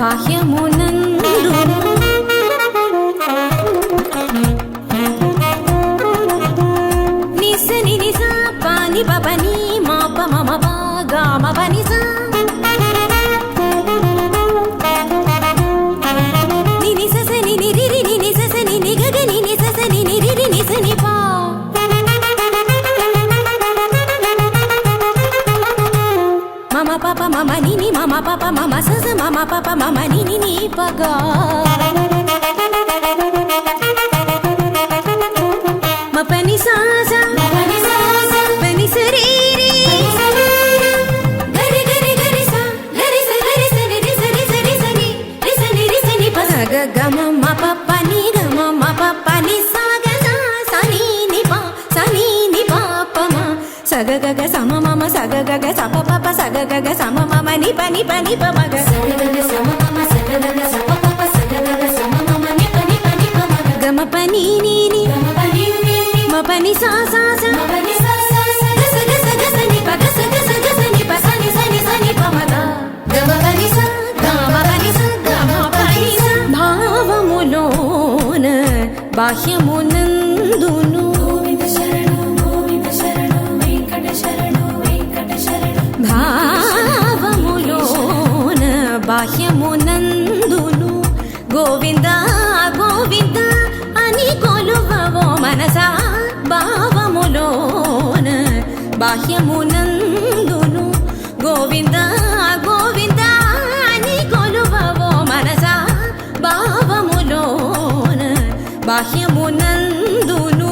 బాహ్యమునందు నిసని నిస పాని పని మా ప మమ ప గా మ ప నిస ని నిస స ని ని రి రి ని నిస స ని ని గ గ ని నిస స ని ని రి రి ని స ని ప మమ పప మమ ని ని మమ పప మమ స స మమ పప మమ ని ని ని ప గా మ ప ని సా సా ప ని స రి రి గ రి గ రి గ రి సా గ రి స ని రి స ని స రి స ని రి స ని రి స ని ప స గ గ మ మ ప ప ని గ మ మ ప ప ని సా గ సా స ని ని ప స ని ని ప ప మ స గ గ గ స మ మ మ స గ గ గ స ప ప ప స గ గ గ స మ మ మ ని ప ని ప ని ప మ గ స గ గ గ స మ మ మ స గ గ గ స ప ప ప స గ గ గ స మ మ మ ని ప ని ప ని ప మ గ గ మ ప ని ని ని గ మ ప ని ని మ ప ని సా సా సా మ ప ని సా సా సా గ స గ స గ స ని ప గ స గ స గ స ని ప స ని స ని స ని ప మ గ గ మ ప ని స గ మ ప ని స గ మ ప ని స భావములోన బాహ్యమునందును భావములోన బాహ్యమునందును గోవింద గోవింద అని కొలువవో మనసా భావములోన బాహ్యమునందును గోవింద గోవింద అని కొలువవో మనసా భావములోన బాహ్యమునందును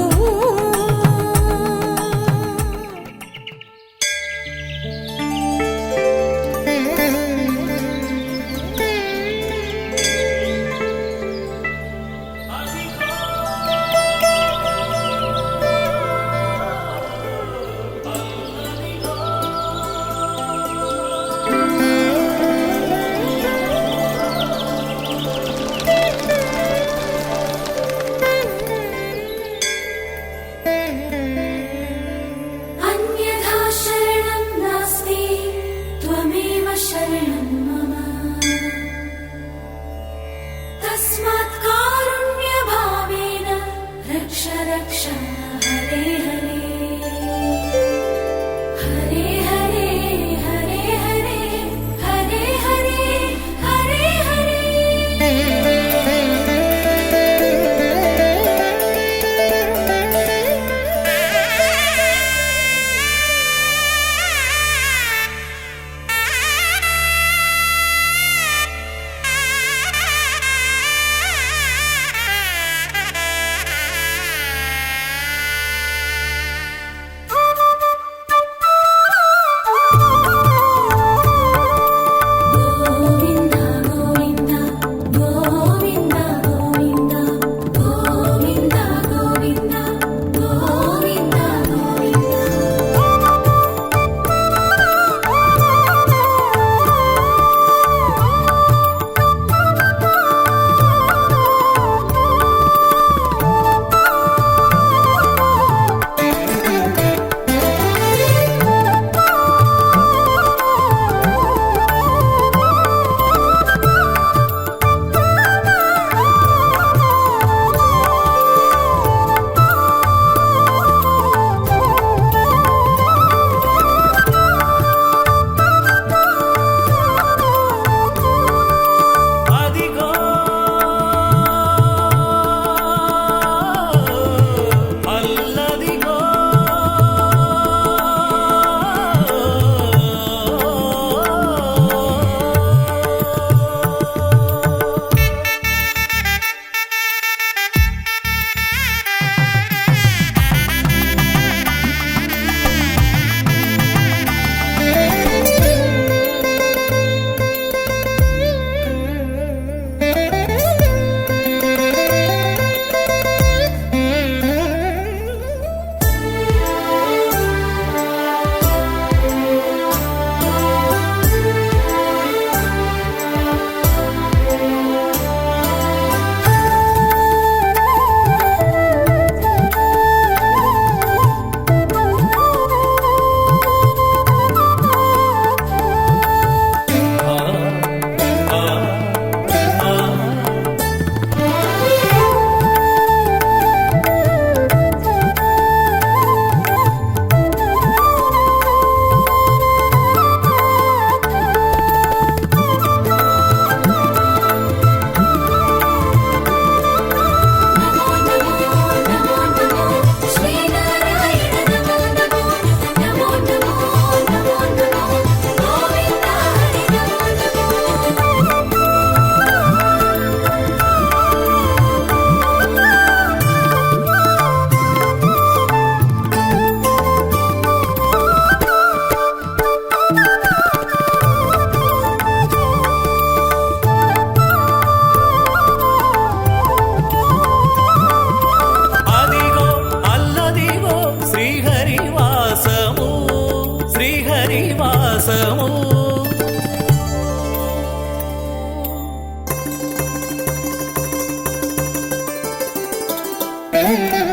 Dum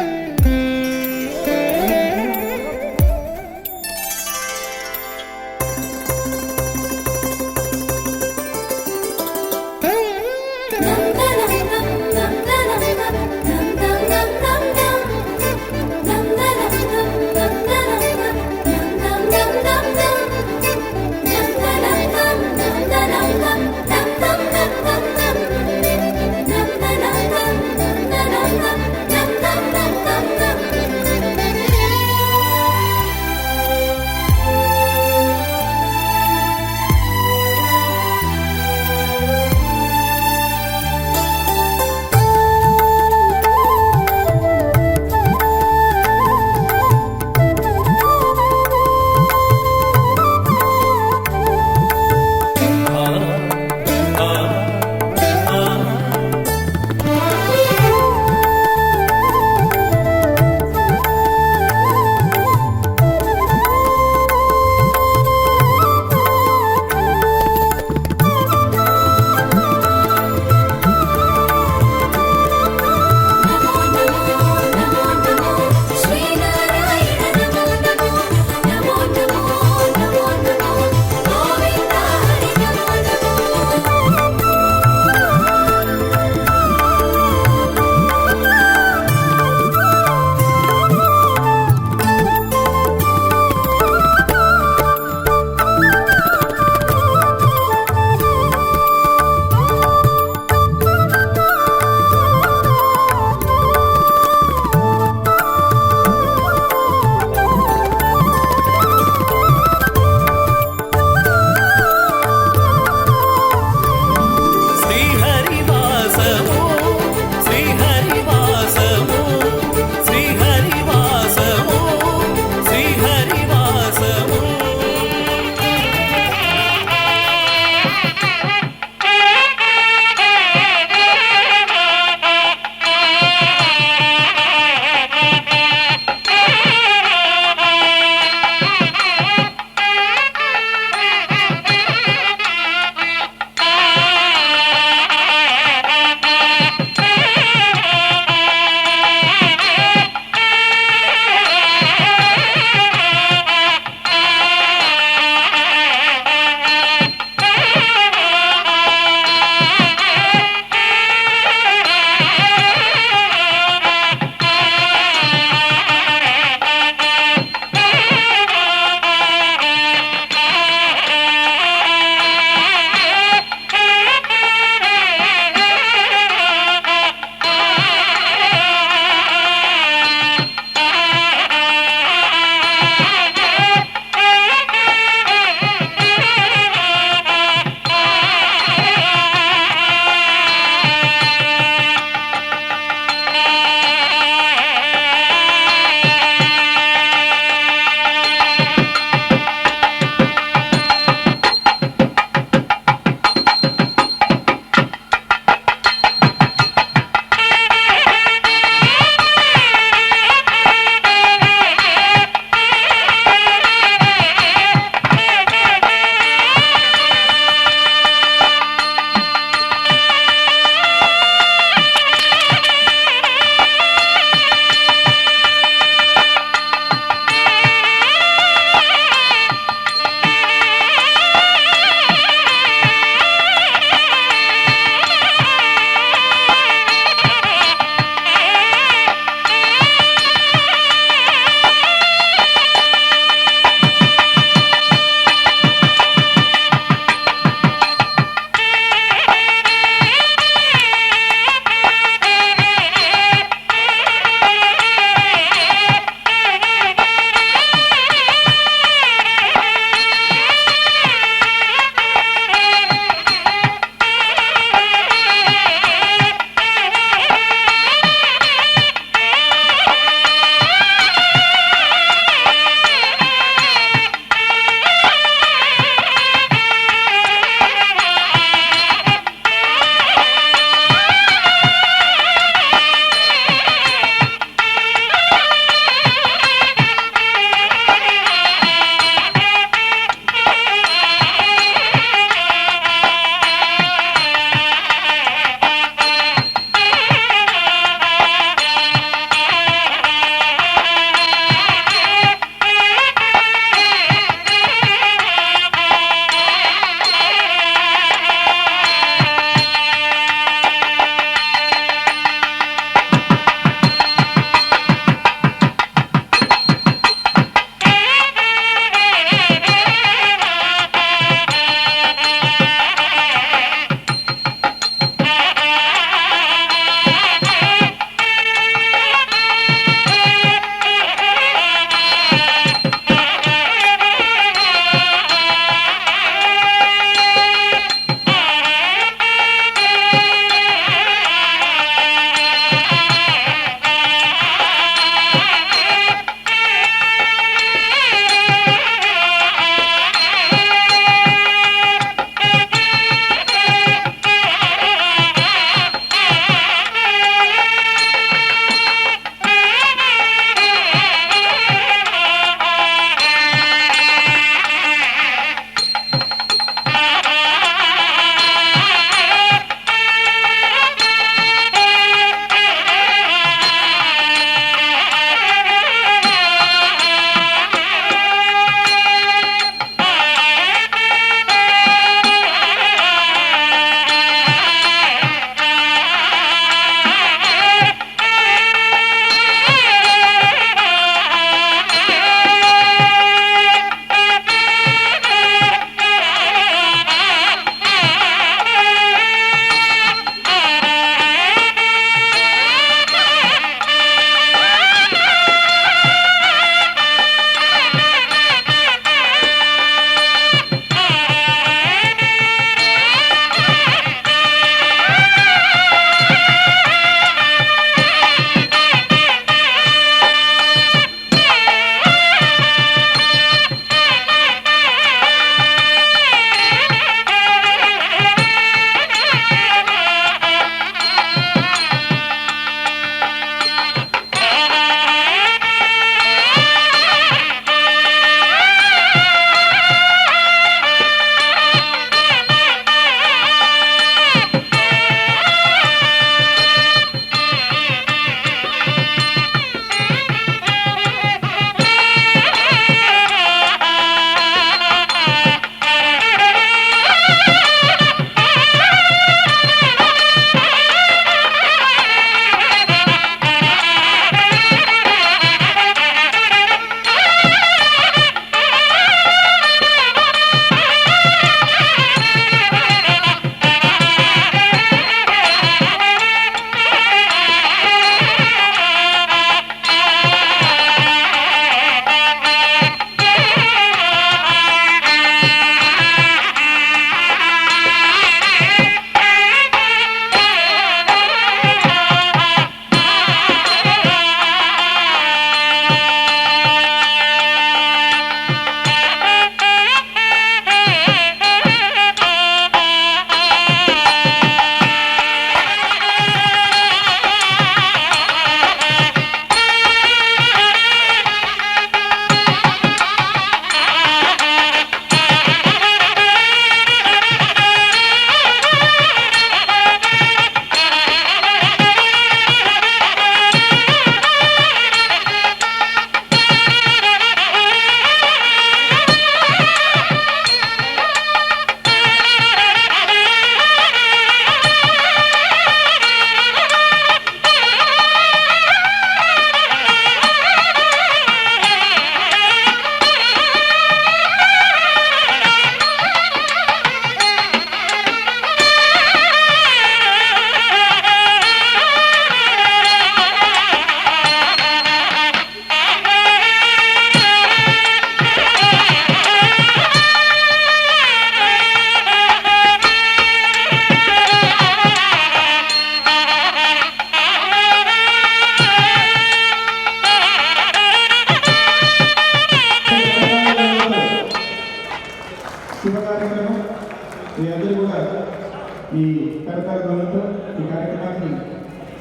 ఈ కరతాల ధ్వనులతో ఈ కార్యక్రమాన్ని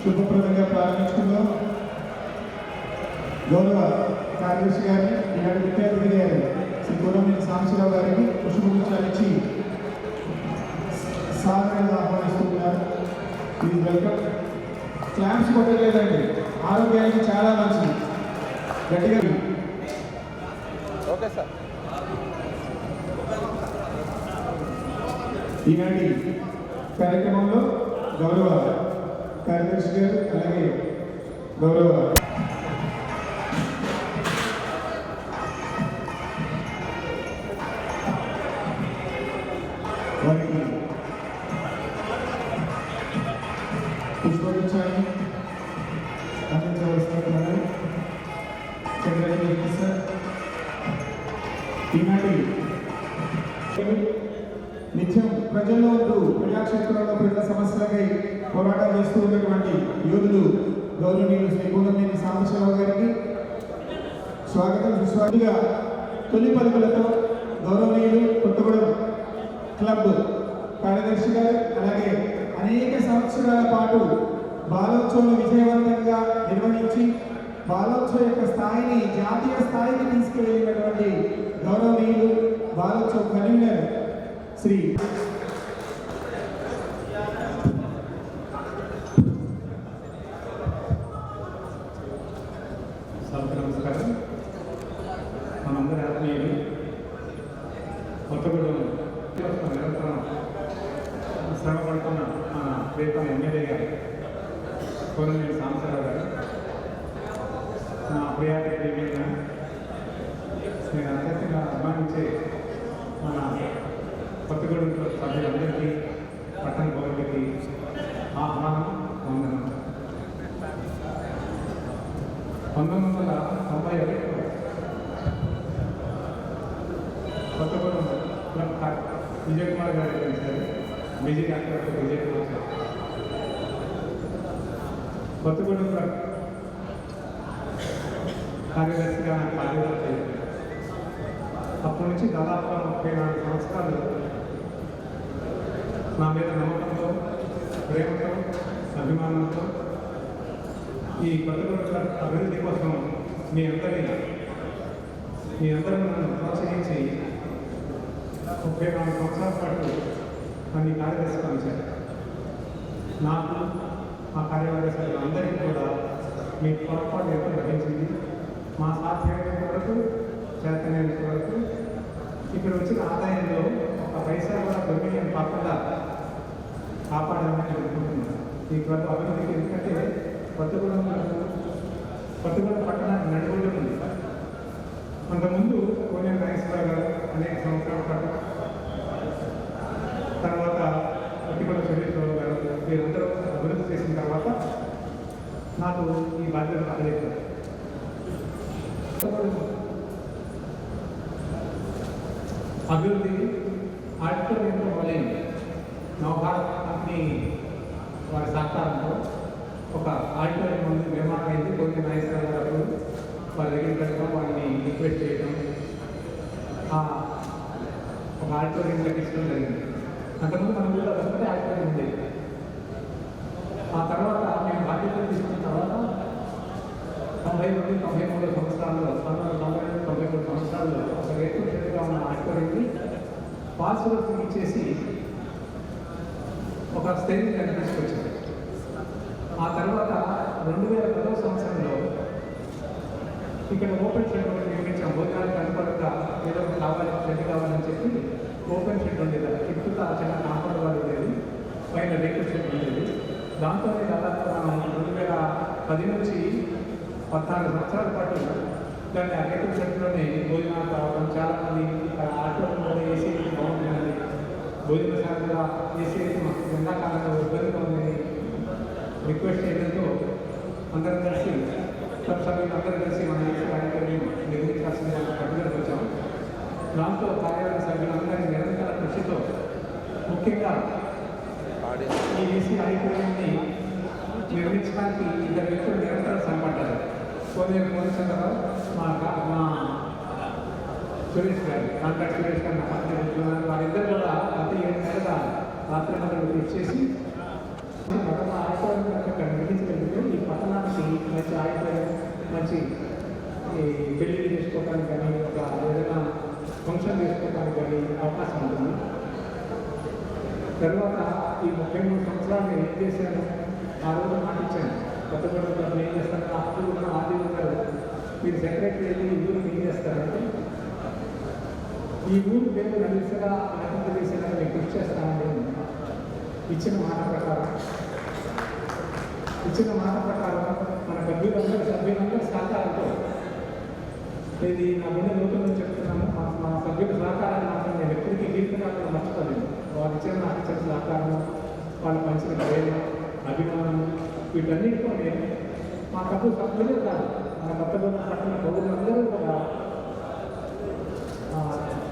శుభప్రదంగా ప్రారంభించుకుందాం. గౌరవ కార్యదర్శి గారిని ఈనాడు ముఖ్య అతిథి గారు శ్రీ కోరమనేని సాంబశివరావు గారికి పుష్పగుచ్చాలిచ్చి సాధారణంగా ఆహ్వానిస్తున్నారు. Please welcome. క్లాంప్స్ కొట్టలేదండి, ఆరోగ్యానికి చాలా మంచిది. గట్టిగా ఓకే సార్. ఈనాటి కార్యక్రమంలో గౌరవ కార్యదర్శి గారు అలాగే గౌరవ వారికి పుష్పగుచ్చాన్ని అందించవలసినటువంటి చంద్రబాబు సార్. ఈనాటి నిత్యం ప్రజల్లో ఉంటూ ప్రజాక్షేత్రంలో ప్రజల సమస్యలకై పోరాటం చేస్తూ ఉన్నటువంటి యోధులు గౌరవనీయులు శ్రీ కోరమనేని సాంబశివరావు గారికి స్వాగతం సుస్వాగతంగా తొలి పలుకులతో గౌరవనీయులు కొత్తగూడెం క్లబ్ కార్యదర్శి గారు అలాగే అనేక సంవత్సరాల పాటు బాలోత్సవం విజయవంతంగా నిర్వహించి బాలోత్సవ యొక్క స్థాయిని జాతీయ స్థాయికి తీసుకువెళ్ళినటువంటి గౌరవనీయులు బాలోత్సవ కన్వీనర్ శ్రీ నమస్కారం. మనందరి ఆత్మీయులు కొత్తగూడెం నిరంతరం శ్రమ పడుతున్న మన ప్రియతమ ఎమ్మెల్యే గారు కోరమనేని సాంబశివరావు గారు, నా ప్రియాతి ప్రేమిగా నేను అత్యంతంగా అభిమానించే మన కొత్తగూడెం సభ్యులందరికీ పట్టణ పౌరులకి ఆహ్వానం వందనం. 1991 కొత్తగూడెం క్లబ్ విజయ్ కుమార్ గారు నిర్వహించారు. బీజీ డాక్టర్ విజయ్ కుమార్ గారు కొత్తగూడెం క్లబ్ కార్యదర్శిగా కార్యదర్శి అప్పటి నుంచి దాదాపు 34 సంవత్సరాలు నా మీద నమ్మకంతో, ప్రేమతో, అభిమానంతో ఈ కొత్తగూడెం క్లబ్ అభివృద్ధి కోసం మీ అందరూ నన్ను ప్రోత్సహించి 34 సంవత్సరాల పాటు నన్ను కార్యదర్శి పంచారు. నాకు మా కార్యవర్గ అందరికీ కూడా మీ పొరపాటు ఎక్కువ గ్రహించింది. మా సాధ్యమైనంత వరకు, చేతనైనంత వరకు ఇక్కడ వచ్చిన ఆదాయంలో ఒక పైసా కూడా దొరికిన కాకుండా కాపాడాలని అనుకుంటున్నాను ఈ క్లబ్ అభివృద్ధికి. ఎందుకంటే కొత్తగూడెం పట్టణానికి నడుగుంటూ ఉంది. అంతకుముందు కోనేరు నాగేశ్వరరావు గారు అనేక సంవత్సరాల పాటు, తర్వాత కొత్తగూడెం సురేశ్వరరావు గారు వీరందరూ అభివృద్ధి చేసిన తర్వాత నాకు ఈ బాధ్యత అప్పగించారు. అభివృద్ధి ఆడిటోరియంతో మొదలైంది. నవభారత్ కంపెనీ వారి సహకారంతో ఒక ఆడిటోరియం ముందు నిర్మాణం అయింది. కోనేరు నాగేశ్వరరావు గారు వారి దగ్గర పెట్టడం, వారిని రిక్వెస్ట్ చేయడం, ఒక ఆడిటోరియం కట్టించడం జరిగింది. అంతకుముందు మన ఊళ్ళో ఒకటే ఆడిటోరియం ఉండేది. ఆ తర్వాత మేము బాధ్యతలు తీసుకున్న తర్వాత 92-93 సంవత్సరాల్లో 1992-93 సంవత్సరాల్లో ఒక రేటు షెడ్గా ఉన్న ఆడిటోరియంని పాస్వర్డ్ ఇచ్చేసి ఒక స్టేజ్ తీసుకొచ్చారు. ఆ తర్వాత 2010 సంవత్సరంలో ఇక్కడ ఓపెన్ షెడ్ ఒకటి నిర్మించాం. భోజనాలకు అనుకూలంగా ఏదో కావాలి, షెడ్ కావాలని చెప్పి ఓపెన్ షెడ్ ఉండేది. చుట్టూ చిన్న కాంపౌండ్ వాళ్ళు ఉండేది, పైన రేకుల షెడ్ ఉండేది. దాంతోనే దాదాపు మనం 2010 నుంచి 14 సంవత్సరాల పాటు దాన్ని ఆ రేకుల షెడ్లోనే భోజనాలు రావడం. చాలామంది ఆటోలో ఏసీ బాగుంటుంది, భోజనశాలలో ఏసీ మాకు ఎండాకాలంలో ఇబ్బందిగా ఉందని రిక్వెస్ట్ చేయడంతో అందరం కలిసి క్లబ్ సభ్యులు అందరూ కలిసి మన ఏసీ కార్యక్రమం నిర్మించాల్సిన పట్టుదలకు వచ్చాము. దాంతో కార్యాలయ సభ్యులందరి నిరంతర కృషితో ముఖ్యంగా ఈ ఏసీ ఆడిటోరియంని నిర్మించడానికి ఇద్దరు వ్యక్తులు నిరంతరం శ్రమపడ్డారు. కోనేరు మోహన్చంద్రరావు, మా సురేష్ గారు, కాంట్రాక్ట్ సురేష్ గారు, వారిద్దరు కూడా ప్రతి 7 నెలల ఆత్మహత్యలు ఇచ్చేసి పట్టణ ఆయుర్వేదం కనుక అక్కడ నిర్మించగలిగితే ఈ పట్టణానికి మంచి ఆయుర్వేదం మంచి ఈ పెళ్లి చేసుకోవడానికి కానీ ఒక ఏదైనా ఫంక్షన్ చేసుకోవడానికి కానీ అవకాశం ఉంటుంది. తర్వాత ఈ 33 సంవత్సరాలు నేను ఏం చేశాను, ఆ రోజు మాటిచ్చాను కొత్తగూడెంలో ఏం చేస్తాను, అప్పుడు ఉన్న ఆది గారు మీరు సెక్రటరీ వెళ్ళి ఈ ఊరికి ఏం చేస్తారంటే ఈ ఊరు పేరు నడిసగా ఆంధ్రప్రదేశ్గా నేను కృషి చేస్తానని ఇచ్చిన మాట ప్రకారం మన సభ్యులందరూ సహకారంతో ఇది నా గుండె లోతుల్లో చెప్తున్నాను. మా సభ్యుల సహకారాన్ని మాత్రం నేను ఎప్పటికీ జీవితకాలంలో మర్చిపోలేదు. వారు ఇచ్చిన నాకు ఇచ్చిన సహకారం, వాళ్ళు పంచిన ప్రేమ, అభిమానం, వీటన్నిటితో నేను మా సభ్యులే కాదు మన కొత్తగూడెం పట్టణ పౌరులందరూ కూడా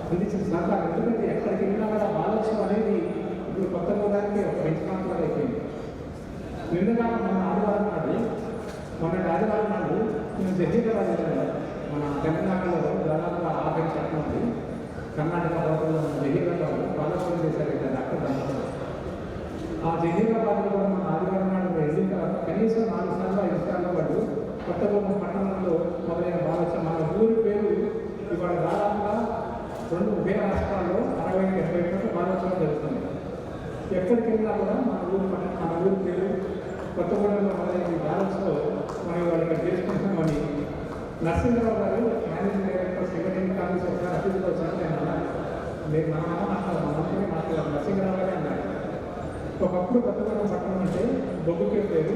అందించిన సహకారం. ఎందుకంటే ఎక్కడికి వెళ్ళినా కూడా బాలోత్సవం అనేది ఇప్పుడు కొత్తగూడెంకి ఒక బెంచ్ మార్క్ లాగా అయిపోయింది. నిన్నగా మన ఆదివారం నాడు నేను జడ్జిగాబాద్ వెళ్ళాను. మన తెలంగాణలో దాదాపుగా 50 శాతం ఉంది. కర్ణాటక ప్రభుత్వంలో మన జహీరాబాద్ బాలోత్సవం చేశారు ఇక్కడ డాక్టర్ దాంట్లో. ఆ జహీరాబాద్లో కూడా మన ఆదివారం నాడు వెళ్ళిన తర్వాత కనీసం 4 సార్లు 5 సార్లు వాళ్ళు కొత్తగూడెం పట్టణంలో మొదలైన బాలోత్సవం. మన ఊరి పేరు ఇవాళ దాదాపుగా 2 ఉభయ రాష్ట్రాల్లో 60-70 కోట్ల బాలోత్సవం జరుగుతుంది. ఎక్కడికి వెళ్ళినా కూడా మన ఊరి పేరు కొత్తగూడెంలో మొదలైన బాలోత్సవం మనం ఇవాళ ఇక్కడ చేసుకుంటామని నరసింహరావు గారు మేనేజింగ్ డైరెక్టర్ సెక్రటరీ కాలేజ్ ఒకసారి అతిథిగా వచ్చినట్టు ఆయన అన్నారు. నేను మన మాట్లాడారు నరసింహరావు గారే అన్నారు. ఒకప్పుడు కొత్తగూడెం పట్టణం అంటే బొగ్గుకే పేరు.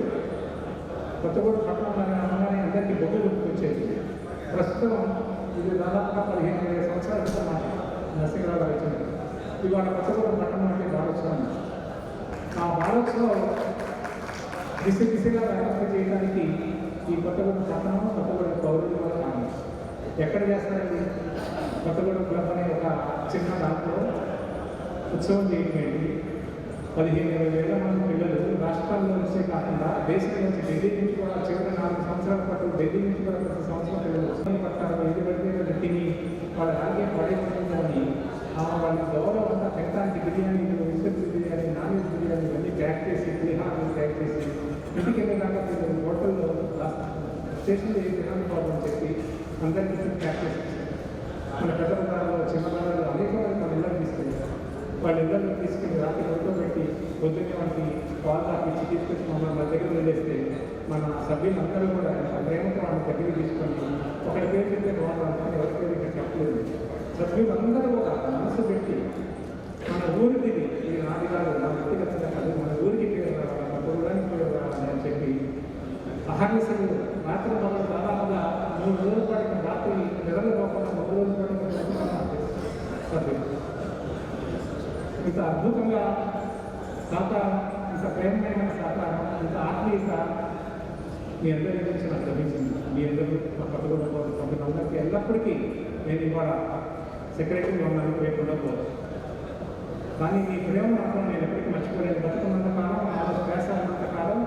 కొత్తగూడెం పట్టణం అనగానే అందరికీ బొగ్గు గుర్తుకొచ్చేది. ప్రస్తుతం ఇది దాదాపుగా 15-20 సంవత్సరాల క్రితం మాట నరసింహరావు గారు వచ్చింది. ఇవాళ కొత్తగూడెం పట్టణం అంటే బాలోత్సవం. ఆ బాలోత్సవం దిశగా వ్యాపారం చేయడానికి ఈ కొత్తగూడెం పట్టణం, కొత్తగూడెం పౌరులు కూడా కాదు. ఎక్కడ చేస్తారండి? కొత్తగూడెం క్లబ్ అనే ఒక చిన్న దాంట్లో ఉత్సవం చేయటమేంటి, 15-20 వేల మంది పిల్లలు రాష్ట్రాల్లో నుంచే కాకుండా దేశం నుంచి ఢిల్లీ నుంచి కూడా చివరి 4 సంవత్సరాల పాటు ఢిల్లీ నుంచి కూడా ప్రతి సంవత్సరం పిల్లలు ఉత్సవం పట్టారు. ఇది పడితే తిని వాళ్ళ ఆరోగ్యం పడేస్తుందని వాళ్ళ గౌరవం అంతా పెట్టడానికి బిర్యానీలు, vegetable biryani, non veg biryani ఇవన్నీ ప్యాక్ చేసి పులిహారాలు ప్యాక్ చేసి ఇంటికి వెళ్ళేదాకా పిల్లలు హోటల్లో స్టేషన్లో ఏ తినాలి ప్రాబ్లం చెప్పి అందరికీ ప్యాక్ చేసి మన పెద్దదారులు చిన్నదారులు అనేక మంది మన ఇళ్ళకి తీసుకెళ్ళారు. వాళ్ళ ఇళ్ళలో తీసుకెళ్ళి రాత్రి పెట్టి పొద్దున్నే వాళ్ళకి పాలు తాపించి తీసుకొచ్చి మమ్మల్ని మన దగ్గర వదిలేస్తే మన సభ్యులందరూ కూడా ప్రేమతో వాళ్ళ దగ్గరికి తీసుకొని ఒకటి పేరు చెప్తే బాగుంటుంది, ఎవరి పేరు ఇక్కడ చెప్పలేదు. సభ్యులందరూ కూడా మనసు పెట్టి మన ఊరికి ఇది నాది కాదు, నా వ్యక్తిగతంగా కాదు, మన ఊరికి పేరు రావాలి, మన పొరుగానికి పేరు రావాలి అని చెప్పి అహర్నిశలు రాత్రి మొదలు దాదాపుగా 3 రోజుల పాటు రాత్రి నిద్ర లోపల 3 రోజుల పాటు సభ్యులు ఇంత అద్భుతంగా సహకారం, ఇంత ప్రేమమైన సహకారం, ఇంత ఆత్మీయత మీ అందరి గురించి నాకు లభించింది. మీ అందరూ కొత్తగూడెం సభ్యులందరికీ ఎల్లప్పటికీ నేను ఇవాళ సెక్రటరీగా ఉన్నాను, రేపు ఉండకపోవచ్చు. కానీ మీ ప్రేమ మాత్రం నేను ఎప్పటికీ మర్చిపోలేదు. బతుకున్నంత కాలం, నా శ్వాస ఉన్నంత కాలం,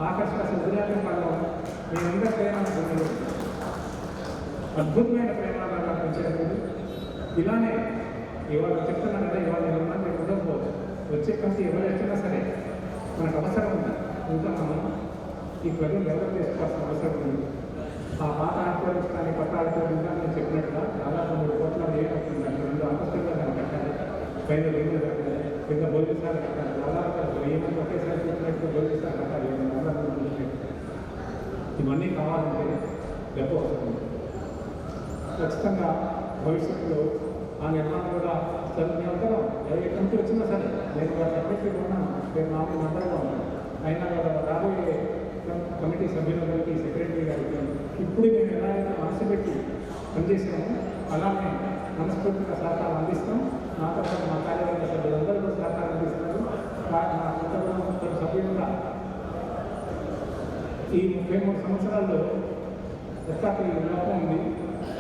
ఆఖరి శ్వాస వదిలేక కాలం మీ అందరి ప్రేమ పొందలేదు. అద్భుతమైన ప్రేమ పెంచారు. ఇలానే ఇవాళ చెప్తున్నాను కదా, ఇవాళ ఏమన్నా రేపు ఉండకపోవచ్చు. వచ్చే కంటే ఎవరు వచ్చినా సరే మనకు అవసరం ఉంది. ఇంకా మనం ఈ ప్రజలు డెవలప్ చేసుకోవాల్సిన అవసరం ఉంది. ఆ పాత ఆర్టికల్స్ కానీ కొత్త ఆర్టికల్స్ కానీ నేను చెప్పినట్టుగా దాదాపు 3 కోట్ల వ్యయం అవుతుంది. 2 అంతస్తులుగా దాన్ని కట్టాలి, పైన రేట్లు కట్టాలి, కింద భోజనాలు కట్టాలి. దాదాపు 1000 మంది ఒకేసారి చెప్పినట్టు భోజనాలు కట్టాలి. ఇవన్నీ కావాలంటే డబ్బు అవసరం ఉంది. ఖచ్చితంగా భవిష్యత్తులో ఆ నిర్మాణం కూడా మేమందరం ఏ కమిటీ వచ్చినా సరే, నేను సెక్రటరీగా ఉన్నాను, నేను మామూలు మెంబర్గా ఉన్నాను. అయినా కూడా రాబోయే కమిటీ సభ్యులందరికీ, సెక్రటరీ గారికి ఇప్పుడు మేము ఎలా అయితే మనసు పెట్టి పనిచేసామో అలానే మనస్ఫూర్తిగా సహకారం అందిస్తాం. నాతో పాటు మా కార్యవర్గ సభ్యులందరూ కూడా సహకారం అందిస్తున్నారు. నా కొత్తగూడెం సభ్యులుగా ఈ 33 సంవత్సరాల్లో ఎస్ఆర్టీ లోపం ఉంది.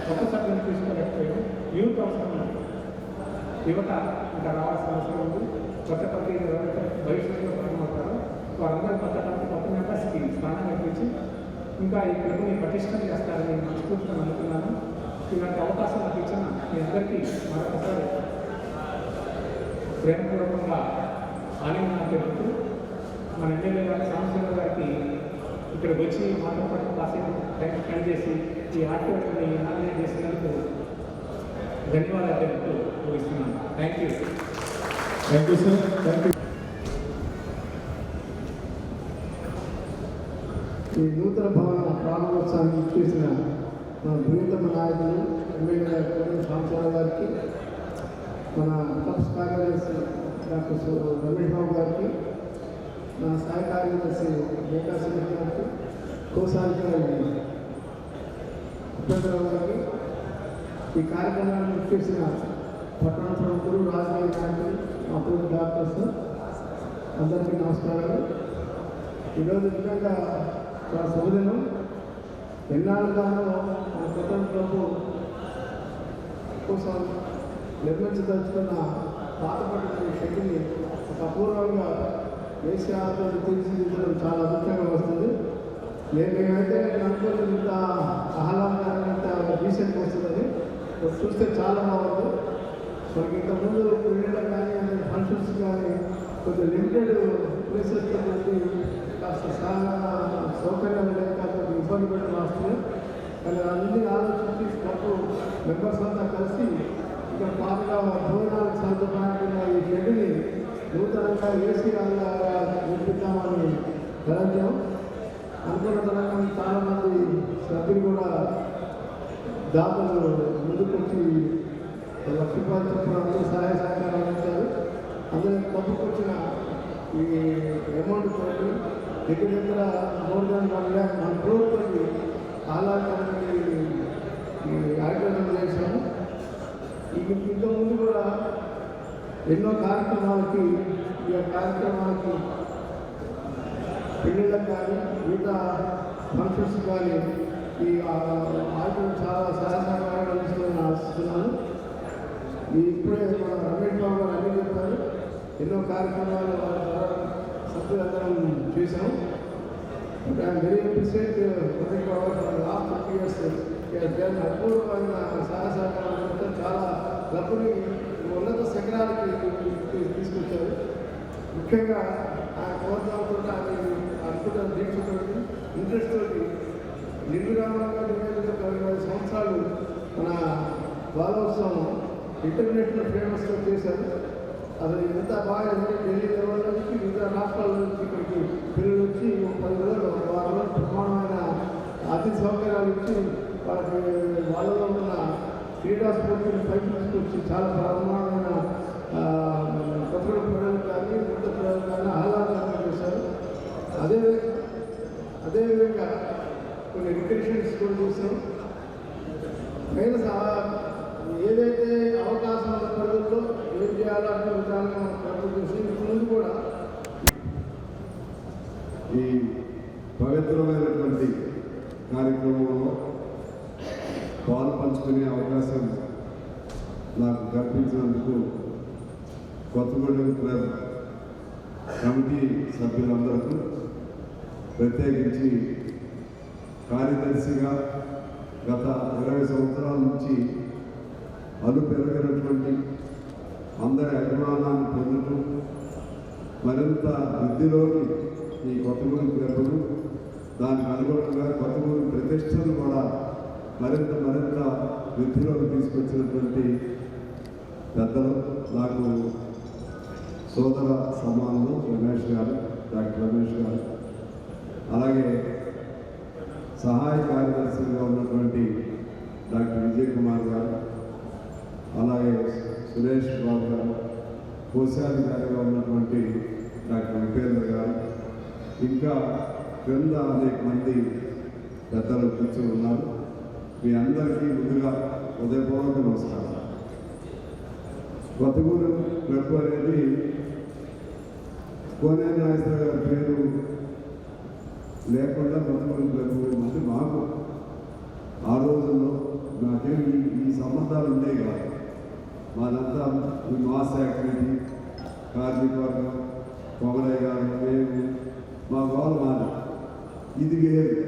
కొత్త సభ్యులు తీసుకోలేకపోయాం. యూత్ అవసరం ఉంది. యువత ఇంకా రావాల్సిన అవసరం ఉంది. కొత్త పార్టీలు ఎవరైతే భవిష్యత్తులో ప్రారంభమవుతారో వారందరూ కొత్త మెంబర్స్కి స్థానం కల్పించి ఇంకా ఈ క్లబ్ని పటిష్టం చేస్తారని మనస్ఫూర్తిగా అనుకున్నాను. ఇలాంటి అవకాశం నాకు ఇచ్చిన మీ అందరికీ మరొకసారి ప్రేమపూర్వకంగా ఆనందంగా తెలుపుతూ మన ఎమ్మెల్యే గారి సాంసరావు గారికి ఇక్కడికి వచ్చి మాతో పాటు కాసేపు టైం స్పెండ్ చేసి ఈ ఆటోని నామినేట్ చేసినందుకు ధన్యవాదాలు తెలుపుతూ ముగిస్తున్నాను. Thank you. Thank you sir. Thank you. ఈ నూతన భవన ప్రారంభోత్సవానికి చేసిన మన ప్రియతమ నాయకులు ఎమ్మెల్యే గారు సాంసరావు గారికి, మన క్లబ్స్ కార్యదర్శి డాక్టర్ రమేష్ బాబు గారికి, నా సహాయ కార్యదర్శి మేకా సింగ్ గారికి, కోశాధికారి ఉపేంద్రరావు గారికి, ఈ కార్యక్రమాన్ని చేసిన పట్టణ ప్రముఖులు, రాజకీయ నాయకులు, మా తోటి డాక్టర్స్ అందరికీ నమస్కారాలు. ఈరోజు నిజంగా చాలా శుభదినం. ఎన్నాళ్ళుగానో మన పట్టణ ప్రభు కోసం నిర్మించదలుచుకున్న పాతపట్టిన షెడ్ని ఒక అపూర్వంగా కేసీఆర్తో తీర్చిదిద్దడం చాలా అద్భుతంగా వస్తుంది. మేమైతే అనుకోలేదు ఇంత ఆహ్లాదకరంగా ఇంత డీసెంట్గా వస్తుందని. చూస్తే చాలా బాగుంది. మనకి ఇంతకుముందు పెళ్ళిళ్ళకి కానీ ఫంక్షన్స్ కానీ కొంచెం లిమిటెడ్ ప్లేసెస్తో కాస్త సౌకర్యాలు లేక ఇబ్బంది పెట్టడం వస్తుంది. కానీ అన్ని ఆలోచించి క్లబ్ మెంబర్స్ అంతా కలిసి ఇక్కడ పాతగా భోజనాలకు సదుపాయమైన ఈ షెడ్ని నూతనంగా ఏసీ నిర్మిద్దామని గణించాం. అనుకున్న తరంగా చాలామంది సభ్యులు కూడా దాతలు ముందుకొచ్చి లక్ష రూపాయలు చొప్పున అందరూ సహాయ సహకారం అందించారు. అందరూ క్లబ్కి వచ్చిన ఈ అమౌంట్ తోటి దగ్గర మోర్ దాన్ 1 crore తోటి ఆహ్లాదకరమైన ఈ ఆయోజనం చేశాము. ఇంతకుముందు కూడా ఎన్నో కార్యక్రమాలకి పెళ్ళిళ్ళకి కానీ మిగతా ఫంక్షన్స్ కానీ ఈ ఆటలు చాలా సహాయకారంగా అందిస్తుందని ఆశిస్తున్నాను. ఇప్పుడే మన రమేష్ బాబు గారు అన్నీ చెప్పారు. ఎన్నో కార్యక్రమాలు సభ్యులందరం చేశాం. I'm very appreciate Ramesh Babu గారు లాస్ట్ 30 years అపూర్వమైన సహాయ సహకారాలు చాలా డబ్బుని ఉన్నత శిఖరాలకి తీసుకొచ్చారు. ముఖ్యంగా ఆ ప్రోత్సాహంతో అద్భుత దీక్షతో ఇంట్రెస్ట్ తోటి నిర్విరామంగా 20 సంవత్సరాలు మన బాలోత్సవం ఇంటర్నేషనల్ ఫేమస్గా చేశారు. అది ఎంత బాగా ఢిల్లీ లెవెల్ నుంచి వివిధ రాష్ట్రాల నుంచి ఇక్కడికి పిల్లలు వచ్చి 10 రోజులు 6 రోజులు ప్రమాణమైన అతిథి సౌకర్యాలు ఇచ్చి వాళ్ళలో ఉన్న క్రీడా స్ఫూర్తిని పైకి తీసుకొచ్చి చాలా ప్రమాణమైన కొత్త ప్రజలు కానీ వృద్ధ ప్రజలు కానీ ఆహ్లాదకరంగా చేశారు. అదేవిధంగా కొన్ని రిక్రియేషన్స్ కూడా చూసాం. మెయిన్ ఏదైతే అవకాశం ఉన్న పరిధిలో ఏం చేయాలో అనే విధానంగా మనం ప్రయత్నం చేసి ముందు కూడా ఈ పవిత్రమైనటువంటి కార్యక్రమంలో పాలు పంచుకునే అవకాశం నాకు కల్పించినందుకు కొత్తగూడెం క్లబ్ కమిటీ సభ్యులందరికీ, ప్రత్యేకించి కార్యదర్శిగా గత 20 సంవత్సరాల నుంచి పెరిగినటువంటి అందరి అభిమానాన్ని పొందుతూ మరింత వృద్ధిలోకి ఈ కొత్తగూడెం క్లబ్ను, దానికి అనుగుణంగా కొత్తగూడెం ప్రతిష్టను కూడా మరింత వృద్ధిలోకి తీసుకొచ్చినటువంటి పెద్దలు, నాకు సోదర సమానులు రమేష్ గారు, డాక్టర్ రమేష్ గారు, అలాగే సహాయ కార్యదర్శిగా ఉన్నటువంటి డాక్టర్ విజయ్ కుమార్ గారు, అలాగే సురేష్ బాబు గారు, కోశాధికారిగా ఉన్నటువంటి డాక్టర్ ఉపేంద్ర గారు, ఇంకా క్రింద అనేక మంది పెద్దలు కూర్చొని ఉన్నారు. మీ అందరికీ ముందుగా హృదయపూర్వక నమస్కారం. కొత్తగూడెం క్లబ్ అనేది కోనే నాగేశ్వర గారి పేరు లేకుండా కొత్తగూడెం క్లబ్ అంటే మాకు ఆ రోజుల్లో నాకేం ఈ సంబంధాలు ఉండేవి కాదు. మాదంతా ఈ మాస్ యాక్టివిటీ, కార్మిక వర్గం, కొమరయ్య గారు, మేము మా గోల్ మాది. ఇది వేరు.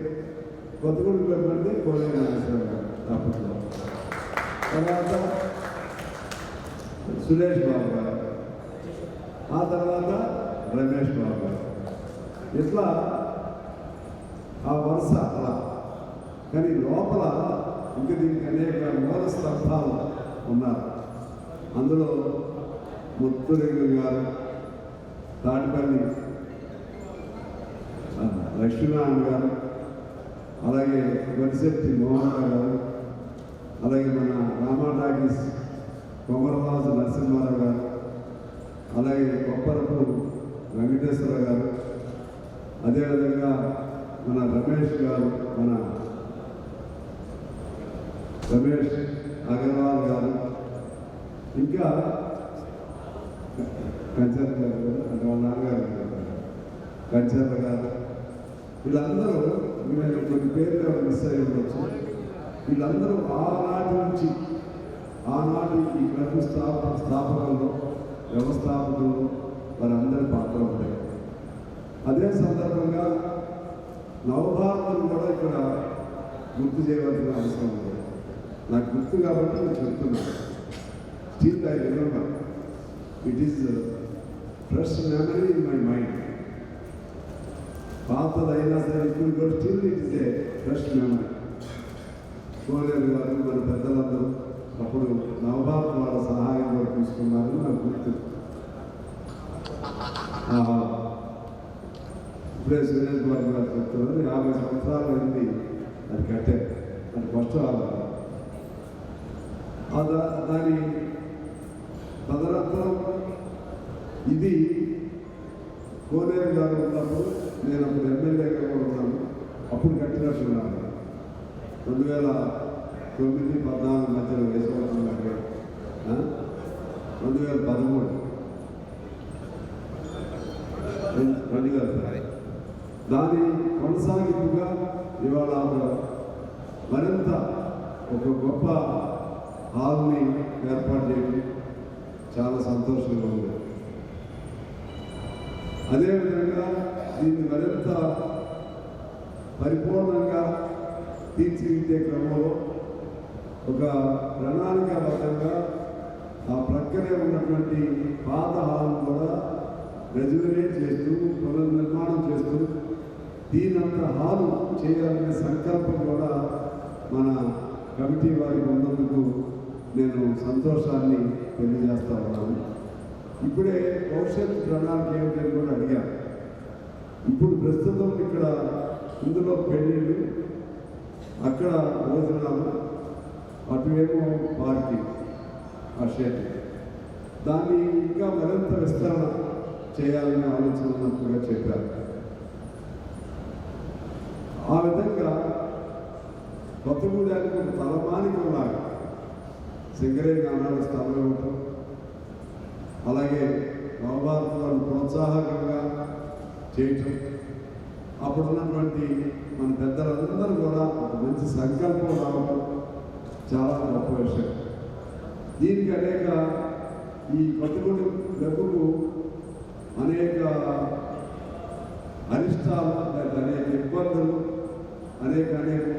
కొత్తగూడెం క్లబ్ అంటే కోనే నాగేశ్వర గారు అప్పట్లో. తర్వాత సురేష్ బాబు గారు, ఆ తర్వాత ఇట్లా ఆ వరుస అలా. కానీ లోపల ఇంక దీనికి అనేక మూల స్తంభాలు ఉన్నారు. అందులో ముత్తులింగం గారు, తాటిపల్లి లక్ష్మీనారాయణ గారు, అలాగే వరిశెట్టి మోహన్ గారు, అలాగే మన రామాటాగిస్ కొమరరాజు నరసింహారావు గారు, అలాగే కొప్పరపు వెంకటేశ్వర గారు, అదేవిధంగా మన రమేష్ గారు, మన రమేష్ అగర్వాల్ గారు, ఇంకా కంచర్ గారు అంటే వాళ్ళ నాన్నగారు కంచర్ గారు, వీళ్ళందరూ నేను కొన్ని పేర్లు మిస్ అయ్యి ఉండొచ్చు. వీళ్ళందరూ ఆనాటి ఈ క్లబ్ స్థాపనలో వ్యవస్థాపకులు వారందరి పాత్ర ఉంటాయి. అదే సందర్భంగా నవభారతం కూడా ఇక్కడ గుర్తు చేయవలసిన అవసరం ఉంది. నాకు గుర్తు కాబట్టి నేను చెప్తున్నాను. Still I remember, it is fresh memory in my mind. పాతదైనా సరే ఇప్పుడు కూడా still it is a fresh memory. Koneru garu మన పెద్దలందరూ అప్పుడు నవభారతం వాళ్ళ సహాయం కూడా తీసుకున్నారని నాకు గుర్తు. ఇప్పుడే సురేష్ బాబు గారు చెప్తున్నారు 50 సంవత్సరాలు అయింది అది కట్టే, అది ఫస్ట్ దాని తదనంతరం ఇది కోనేరు గారు ఉన్నప్పుడు నేను అప్పుడు ఎమ్మెల్యేగా కూడా ఉన్నాను. అప్పుడు కట్టినట్టున్నాను 2009-14 మధ్యలో వేసుకోవచ్చు. 2013 దాని కొనసాగింపుగా ఇవాళ మరింత ఒక గొప్ప హాల్ని ఏర్పాటు చేయడం చాలా సంతోషంగా ఉంది. అదేవిధంగా దీన్ని మరింత పరిపూర్ణంగా తీర్చిదిద్దే క్రమంలో ఒక ప్రణాళికాబద్ధంగా ఆ ప్రక్కనే ఉన్నటువంటి పాత హాల్ను కూడా రెజ్యువేట్ చేస్తూ పునర్నిర్మాణం చేస్తూ దీనంత హాలు చేయాలనే సంకల్పం కూడా మన కమిటీ వారికి ఉన్నందుకు నేను సంతోషాన్ని తెలియజేస్తా ఉన్నాను. ఇప్పుడే భవిష్యత్ ప్రణాళిక ఏమిటని కూడా అడిగాను. ఇప్పుడు ప్రస్తుతం ఇక్కడ ఇందులో పెళ్ళిళ్ళు, అక్కడ భోజనాలు, అటువేమో పార్కింగ్, ఆ షెడ్, దాన్ని ఇంకా మరింత విస్తరణ చేయాలనే ఆలోచన ఉన్నట్టుగా చెప్పారు. ఆ విధంగా కొత్తగూడానికి ఒక తలమానికంలాగా సింగరేణి ఆనాడు స్థలం ఇవ్వటం, అలాగే నవభారతాలను ప్రోత్సాహకంగా చేయటం, అప్పుడున్నటువంటి మన పెద్దలందరూ కూడా ఒక మంచి సంకల్పం రావడం చాలా గొప్ప విషయం. దీనికి ఈ కొత్తగూడెం క్లబ్కు అనేక అరిష్టాలు, అనేక ఇబ్బందులు, అనేక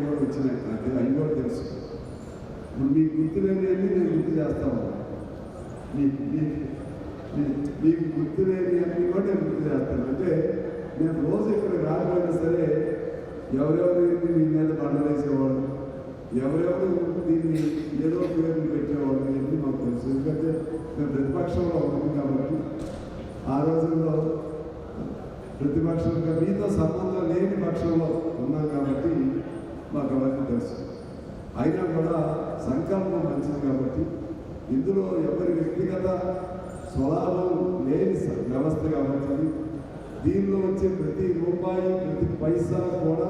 కూడా వచ్చినాయి. నాకు అవి కూడా తెలుసు. మీకు గుర్తులేని నేను గుర్తు చేస్తాను. మీకు గుర్తులేని అన్ని కూడా నేను గుర్తు చేస్తాను. అంటే నేను రోజు ఇక్కడికి రాకపోయినా సరే ఎవరెవరు మీ మీద బండలేసేవాళ్ళు, ఎవరెవరు దీన్ని ఏదో పేర్లు పెట్టేవాళ్ళు ఇవన్నీ మాకు తెలుసు. ఎందుకంటే మేము ప్రతిపక్షంలో ఉన్నాం కాబట్టి, ఆ రోజుల్లో ప్రతిపక్షంగా మీతో సంబంధం లేని పక్షంలో ఉన్నాం కాబట్టి మాకు అవన్నీ తెలుసు. అయినా కూడా సంకల్పం మంచిది కాబట్టి ఇందులో ఎవరి వ్యక్తిగత స్వలాభం లేని వ్యవస్థ కాబట్టి దీనిలో వచ్చే ప్రతి రూపాయి, ప్రతి పైసా కూడా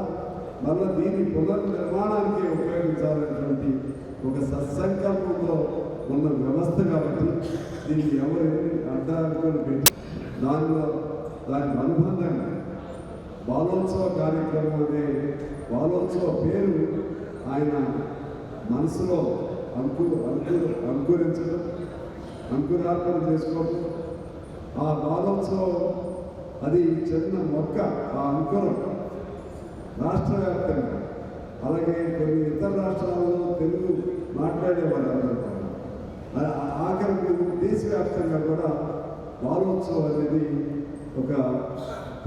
మళ్ళీ దీన్ని పునర్నిర్మాణానికి ఉపయోగించాలనేటువంటి ఒక సత్సంకల్పంతో ఉన్న వ్యవస్థ కాబట్టి దీన్ని ఎవరు అడ్డాలు పెట్టి దానికి అనుబంధంగా బాలోత్సవ కార్యక్రమం అనే బాలోత్సవ పేరు ఆయన మనసులో అంకురించడం, అంకురార్పణ చేసుకోవడం. ఆ బాలోత్సవం అది చిన్న మొక్క, ఆ అంకురం రాష్ట్ర వ్యాప్తంగా, అలాగే కొన్ని ఇతర రాష్ట్రాల్లో తెలుగు మాట్లాడేవారు అందరూ ఆఖరికి దేశవ్యాప్తంగా కూడా బాలోత్సవం అనేది ఒక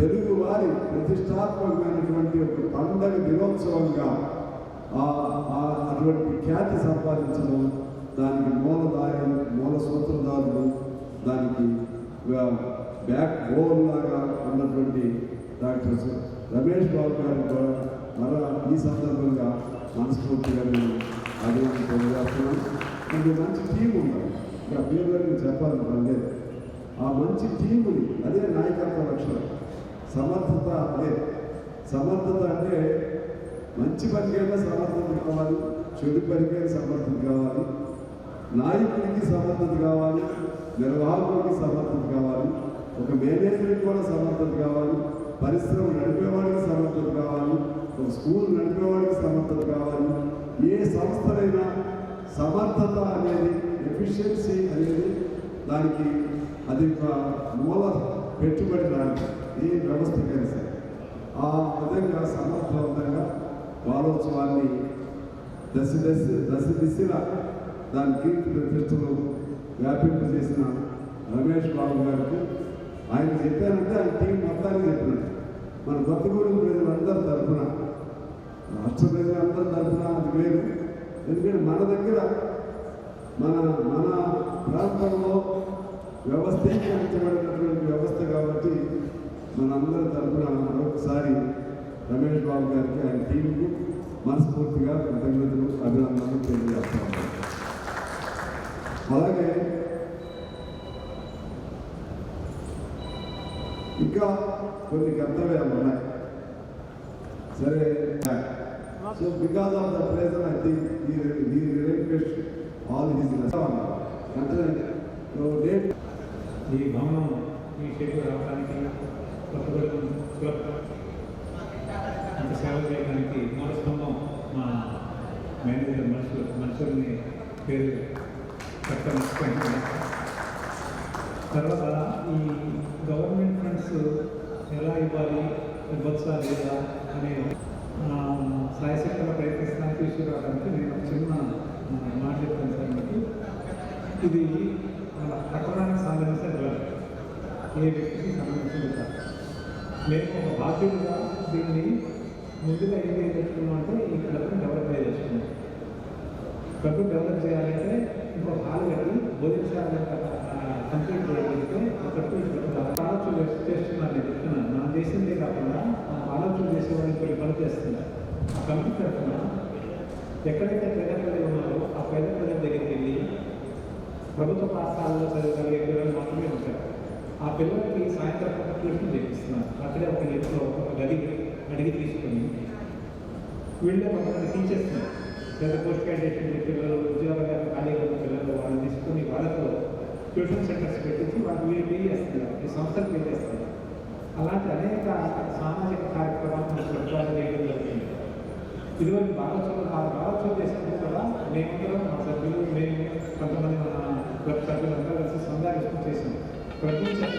తెలుగు వారి ప్రతిష్టాత్మకమైనటువంటి ఒక పండగ దినోత్సవంగా అటువంటి ఖ్యాతి సంపాదించడం, దానికి మూల సూత్రధారులు, దానికి బ్యాక్ బోన్ లాగా ఉన్నటువంటి డాక్టర్ రమేష్ బాబు గారికి కూడా ఈ సందర్భంగా మనస్ఫూర్తిగా నేను అభినందన తెలియజేస్తున్నాను. ఇది మంచి టీం ఉండాలి, ఇంకా పేరు నేను చెప్పాలనుకోండి. ఆ మంచి టీముని అదే నాయకత్వ లక్షణం. సమర్థత అదే సమర్థత అంటే మంచి పనికైనా సమర్థత కావాలి, చెడు పనికైనా సమర్థత కావాలి, నాయకుడికి సమర్థత కావాలి, నిర్వాహకుడికి సమర్థత కావాలి, ఒక మేనేజర్కి కూడా సమర్థత కావాలి, పరిశ్రమ నడిపేవాడికి సమర్థత కావాలి, ఒక స్కూల్ నడిపేవాడికి సమర్థత కావాలి. ఏ సంస్థలైనా సమర్థత అనేది, ఎఫిషియన్సీ అనేది దానికి అది మూల పెట్టుబడి దానికి ఏ వ్యవస్థకైనా సరే. ఆ విధంగా సమర్థవంతంగా వారోత్సవాన్ని దశ దిశలా దాని కీర్తి ప్రతిష్టలు వ్యాపింపజేసిన రమేష్ బాబు గారికి ఆయన చెప్పారంటే ఆయన టీం మొత్తానికి చెప్పినట్టు. మన కొత్తగూడెం ప్రజలందరి తరఫున, రాష్ట్ర ప్రజలందరి తరఫున అది వేరు. ఎందుకంటే మన దగ్గర మన ప్రాంతంలో వ్యవస్థీకరించబడినటువంటి వ్యవస్థ కాబట్టి మనందరి తరఫున మరొకసారి రమేష్ బాబు గారికి, ఆయన టీంకు మనస్ఫూర్తిగా కృతజ్ఞతలు, అభినందనలు తెలియజేస్తాను. అలాగే ఇంకా కొన్ని కర్తవ్యాలు ఉన్నాయి. సరే, so because of the pressure I think he relinquished all his అంటే డేట్ ఈ భవనం ఈ షేపు రావడానికి కొత్తగూడెం క్లబ్ అంత సేవ చేయడానికి మూల స్తంభం మా మేనేజర్ మనుషుల్ని పేరు పెట్టడం. తర్వాత ఈ గవర్నమెంట్ ఫండ్స్ ఎలా ఇవ్వచ్చా లేదా అనే సాయశక్తిగా ప్రయత్నిస్తాను తీసుకురావడానికి నేను చిన్న మాట చెప్తాను సార్ మీకు. ఇది పట్టణానికి సంబంధించిన క్లబ్, ఏ వ్యక్తికి సంబంధించిన క్లబ్. మేము ఒక బాధ్యతగా దీన్ని ముందుగా ఏం తెచ్చుకున్నాం అంటే ఈ క్లబ్ని డెవలప్ చేసుకున్నాం. క్లబ్ డెవలప్ చేయాలంటే ఇంకో హాల్ కట్టి బోధించాలని కంప్లీట్ చేయగలిగితే ఒకటి ఆలోచన చేస్తున్నాను. నేను చెప్తున్నాను, మనం చేసిందే కాకుండా ఆలోచన చేసేవాడిని కొన్ని పని చేస్తున్నారు. ఆ కమిటీ తరఫున ఎక్కడైతే పేద ప్రజలు ఉన్నారో ఆ పేద ప్రజల దగ్గరికి వెళ్ళి ప్రభుత్వ పాఠశాలలో చదివగలిగే పిల్లలు మాత్రమే ఉంటారు. ఆ పిల్లలకి సాయంత్రం పూట ట్యూషన్ చేపిస్తున్నారు. అక్కడే ఒక ఇంట్లో ఒక గది అడిగి తీసుకొని వీళ్ళే కొంతమంది టీచర్స్ని లేదా పోస్ట్ గ్రాడ్యుయేషన్ పిల్లలు, ఉద్యోగాలు ఖాళీగా ఉన్న పిల్లలు వాళ్ళని తీసుకుని వాళ్ళతో ట్యూషన్ సెంటర్స్ పెట్టించి వాళ్ళు వీళ్ళు పే చేస్తున్నారు, ఈ సంస్థలు పే చేస్తున్నారు. అలాంటి అనేక సామాజిక కార్యక్రమాలు మన ప్రభుత్వాలు చేయడం జరుగుతుంది. ఇదివరకు భాగోత్సవం చేసినప్పుడు కూడా మేమందరం మా సభ్యులు, మేము కొంతమంది మన క్లబ్ సభ్యులందరూ కలిసి సందాలిస్తూ చేసాం. ప్రభుత్వం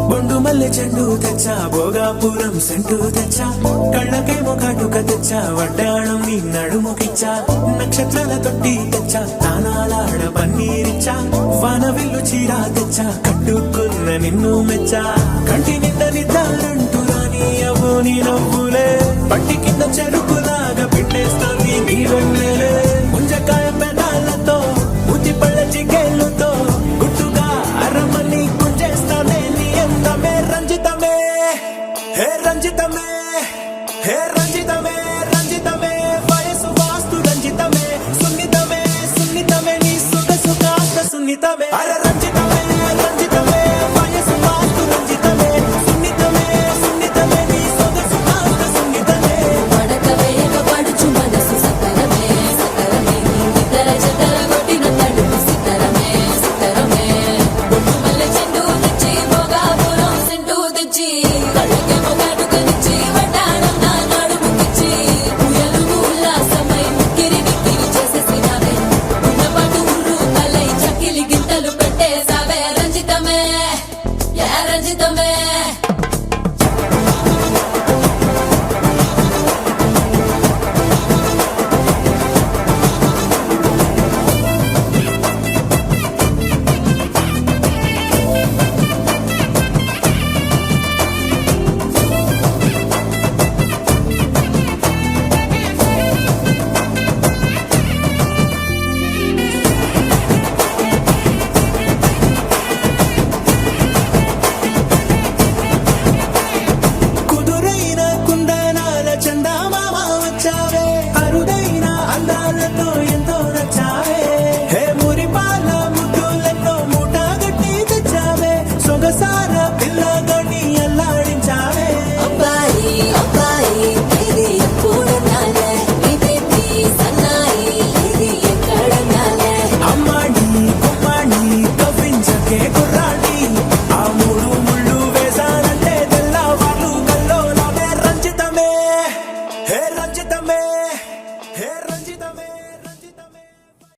బొండు మల్లె చెండు తెచ్చా భోగాపురం సెంటు తెచ్చా కళ్ళకేమో కాటుక తెచ్చా వడ్డాణం నీ నడుముకిచ్చా నక్షత్రాల తొట్టి తెచ్చా తానాలాడ పన్నీరిచ్చా వానవిల్లు చీరా తెచ్చా కట్టుకున్న నిన్ను మెచ్చా కంటి నిండా నిద్దారంటూ రాని అవ్వు నీ నవ్వులే పట్టి కింద చెరుకులాగా పెట్టేస్తాంది నీ వెన్నెలే ముంజకాయ పెదాలతో ముతి పళ్ళ చికెళ్ళుతో గుట్టుగా అరమని గుంజేస్తానే నీ అందమే రంజితమే హే రంజితమే హే రంజితమే రంజితమే వయసు వాస్తు రంజితమే సున్నితమే సున్నితమే నీ సొగసు కాస్త సున్నితమే అరే రంజితమే రంజితమే వయసు వాస్తు రంజితమే సున్నితమే సున్నితమే నీ సొగసు కాస్త సున్నితమే పడక వేయక పడుచు మనసు సతరమే సతరమే ఇతర చెతర కొట్టిన తడుపు సితరమే సితరమే బొట్టు మల్లె చెండు తెచ్చి భోగాపురం సెంటు తెచ్చి కళ్ళకేమో కాటుకనిచ్చి వడ్డాణం నా నడుముకిచ్చి ఉయ్యలు ఉల్లాసమై ముక్కిరి విక్కిరి చేసేసినావే ఉన్నపాటు ఉర్రు తలై చకిలి గింతలు పెట్టేసావే రంజితమే యా రంజితమే కుదురైన కుందనాల చందమామ వచ్చావే అరుదైన అందాలతో ఎంతో